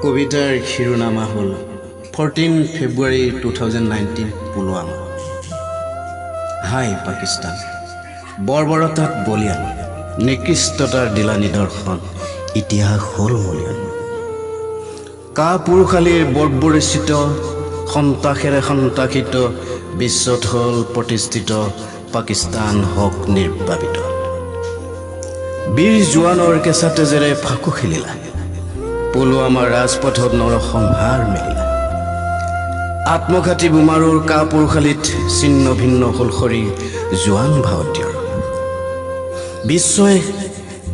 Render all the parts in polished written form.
কবিতাৰ শিৰোনামা হ'ল 14 ফেব্ৰুৱাৰী 2019 পুলৱামা। হাই পাকিস্তান, বৰ্বৰতাত বলিয়ান, নিকৃষ্টতাৰ দিলা নিদৰ্শন, ইতিহাস হ'ল মলিয়ান। কাপুৰুষালীৰ বৰ্বৰিচিত, সন্ত্ৰাসেৰে সন্ত্ৰাসিত, বিশ্বত হ'ল প্ৰতিষ্ঠিত, পাকিস্তান হক নিৰ্বাপিত। বীৰ জোৱানৰ কেঁচা তেজেৰে ফাকু খেলিলা, পুলৱামাৰ ৰাজপথত নৰসংহাৰ মেলিলা। আত্মঘাতী বোমাৰুৰ কাপুৰুষালীত ছিন্ন ভিন্ন হ'ল শৰীৰ জোৱান ভাৰতীয়ৰ। বিশ্বই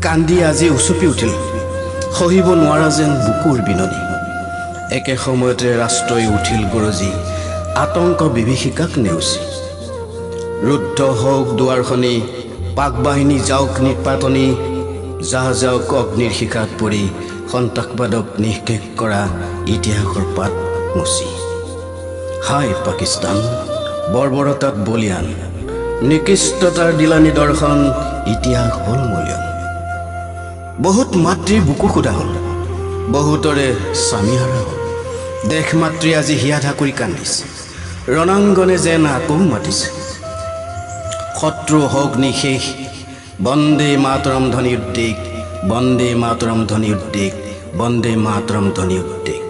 কান্দি আজি উচপি উঠিল, সহিব নোৱাৰা যেন বুকুৰ বিননি। একে সময়তে ৰাষ্ট্ৰই উঠিল গৰজি, আতংক বিভীষিকাক নেওচি। ৰুদ্ধ হওক দুৱাৰখনি, পাক বাহিনী যাওক নিৰ্পাতনি, যাওক অগ্নিৰ শিখাত পৰি, সন্ত্ৰাসবাদক নিঃশেষ কৰা ইতিহাসৰ পাত মুচি। হাই পাকিস্তান, বৰ্বৰতাত বলিয়ান, নিকৃষ্টতাৰ দিলা নিদৰ্শন, ইতিহাস হ'ল মলিয়ান। বহুত মাতৃৰ বুকু সোধা হ'ল, বহুতৰে স্বামীহাৰা হ'ল। দেশ মাতৃ আজি হিয়া ঢাকুৰি কান্দিছে, ৰণাংগনে যেন আকৌ মাতিছে। শত্ৰু হওক নিশেষ, বন্দে মাতৰম ধ্বনি উদ্বেগ, বন্দে মাতৰম ধ্বনি উদ্বেগ, বন্দে মাতৰম ধ্বনি উদ্বেগ।